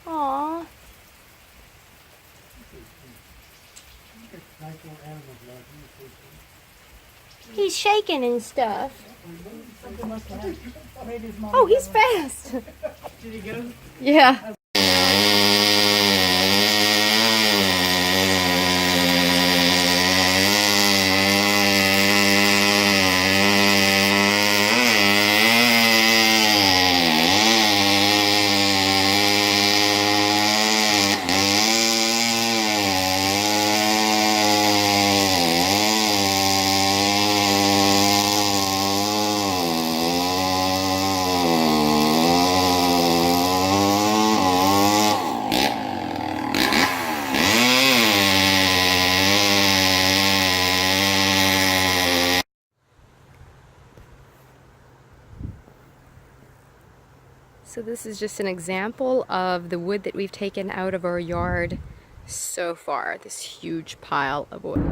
Aww. He's shaking and stuff. Oh, he's fast. Did he go? Yeah. So this is just an example of the wood that we've taken out of our yard so far, this huge pile of wood.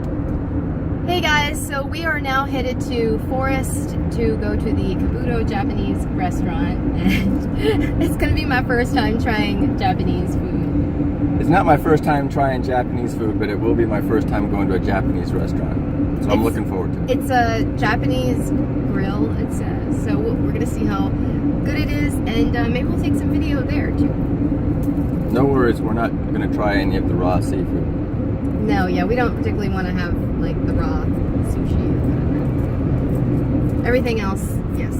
Hey guys, so we are now headed to Forest to go to the Kabuto Japanese restaurant, and it's gonna be my first time trying Japanese food. It's not my first time trying Japanese food, but it will be my first time going to a Japanese restaurant. So I'm looking forward to it. It's a Japanese grill, it says, so we're gonna see how good it is, and maybe we'll take some video there too. No worries, we're not going to try any of the raw seafood. No, yeah, we don't particularly want to have like the raw sushi or whatever. Everything else, yes.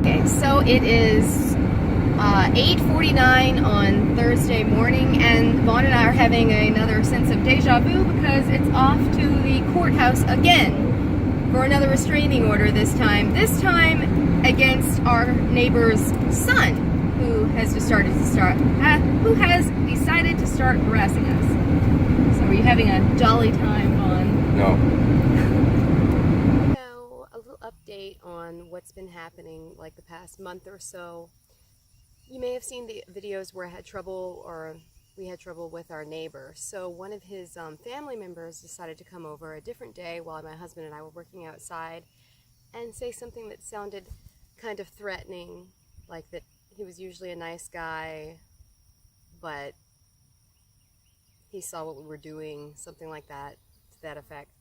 Okay, so it is 8:49 on Thursday morning, and Vaughn and I are having another sense of deja vu because it's off to the courthouse again for another restraining order this time. This time against our neighbor's son, who has decided to start harassing us. So are you having a jolly time, Vaughn? No. So a little update on what's been happening like the past month or so. You may have seen the videos where we had trouble with our neighbor. So one of his family members decided to come over a different day while my husband and I were working outside and say something that sounded kind of threatening, like that he was usually a nice guy, but he saw what we were doing, something like that, to that effect.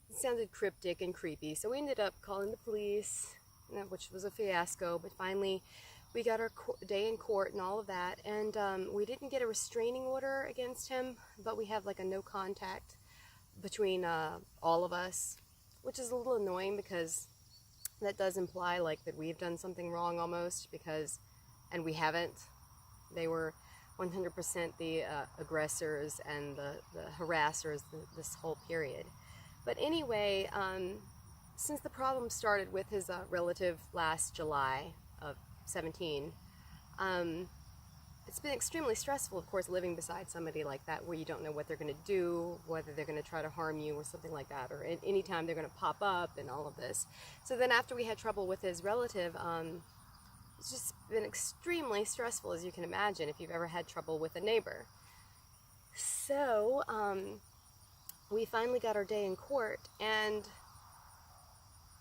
It sounded cryptic and creepy, so we ended up calling the police, which was a fiasco, but finally we got our day in court and all of that, and we didn't get a restraining order against him, but we have like a no contact between all of us, which is a little annoying because that does imply like that we've done something wrong almost, and we haven't. They were 100% the aggressors and the harassers this whole period. But anyway, since the problem started with his relative last July of 17, it's been extremely stressful, of course, living beside somebody like that where you don't know what they're going to do, whether they're going to try to harm you or something like that, or anytime they're going to pop up and all of this. So then after we had trouble with his relative, it's just been extremely stressful, as you can imagine, if you've ever had trouble with a neighbor. So we finally got our day in court, and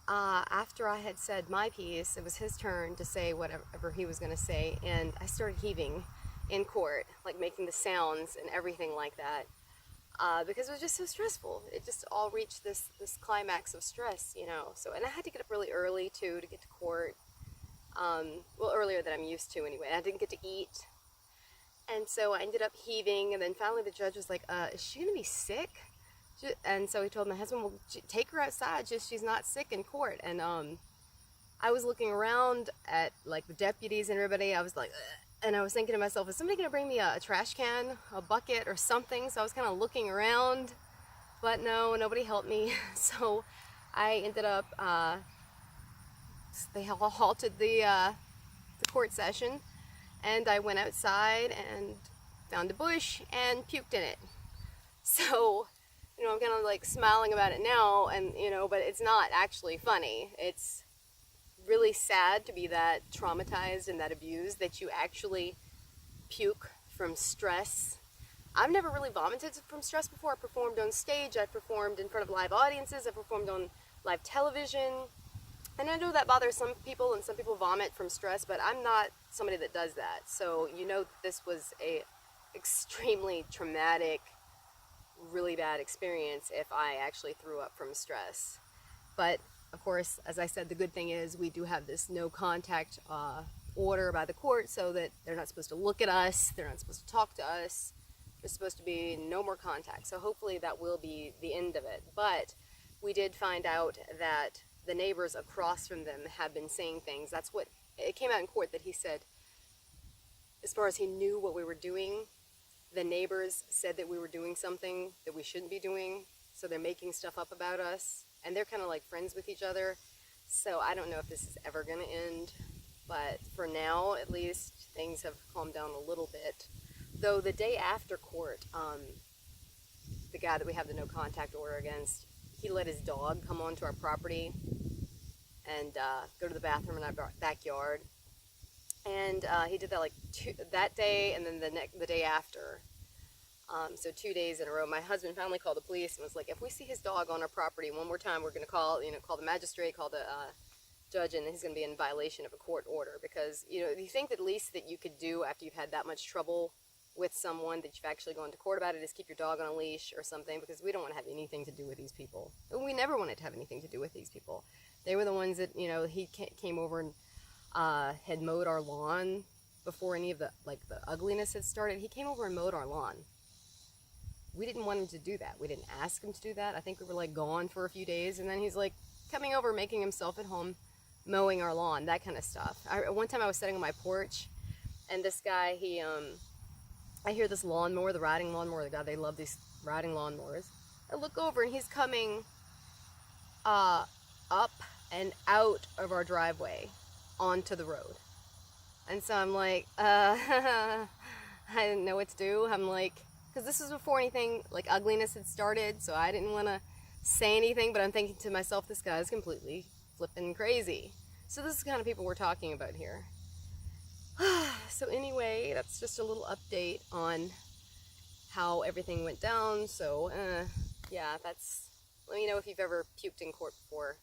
after I had said my piece, it was his turn to say whatever he was going to say, and I started heaving in court, like making the sounds and everything like that, because it was just so stressful. It just all reached this climax of stress, you know. So, and I had to get up really early too to get to court. Well, earlier than I'm used to anyway. I didn't get to eat, and so I ended up heaving, and then finally the judge was like, is she going to be sick? And so he told my husband, well, take her outside, just she's not sick in court. And I was looking around at like the deputies and everybody. I was like, ugh. And I was thinking to myself, is somebody going to bring me a trash can, a bucket or something? So I was kind of looking around, but no, nobody helped me. So I ended up, they halted the court session, and I went outside and found a bush and puked in it. So, you know, I'm kind of like smiling about it now, and you know, but it's not actually funny. It's really sad to be that traumatized and that abused that you actually puke from stress. I've never really vomited from stress before. I performed on stage, I performed in front of live audiences, I performed on live television, And I know that bothers some people, and some people vomit from stress, but I'm not somebody that does that. So you know, this was a extremely traumatic, really bad experience if I actually threw up from stress. But of course, as I said, the good thing is we do have this no contact order by the court, so that they're not supposed to look at us, they're not supposed to talk to us, there's supposed to be no more contact. So hopefully that will be the end of it. But we did find out that the neighbors across from them have been saying things. That's what it came out in court, that he said, as far as he knew what we were doing, the neighbors said that we were doing something that we shouldn't be doing. So they're making stuff up about us, and they're kind of like friends with each other. So I don't know if this is ever going to end, but for now, at least, things have calmed down a little bit. Though the day after court, the guy that we have the no contact order against, he let his dog come onto our property and go to the bathroom in our backyard. And he did that like that day, and then the day after. So 2 days in a row. My husband finally called the police and was like, if we see his dog on our property one more time, we're going to call the magistrate, call the judge, and he's going to be in violation of a court order. Because, you think that least that you could do after you've had that much trouble with someone, that you've actually gone to court about it, is keep your dog on a leash or something, because we don't want to have anything to do with these people. And we never wanted to have anything to do with these people. They were the ones that, he came over and had mowed our lawn before any of the ugliness had started. He came over and mowed our lawn. We didn't want him to do that. We didn't ask him to do that. I think we were gone for a few days, and then he's coming over, making himself at home, mowing our lawn, that kind of stuff. One time I was sitting on my porch, and this guy, I hear this lawnmower, the riding lawnmower, God, they love these riding lawnmowers. I look over, and he's coming up and out of our driveway onto the road. And so I'm like, I didn't know what to do. I'm like, because this was before anything ugliness had started, so I didn't want to say anything, but I'm thinking to myself, this guy's completely flipping crazy. So this is the kind of people we're talking about here. So anyway, that's just a little update on how everything went down. So yeah, let me know if you've ever puked in court before.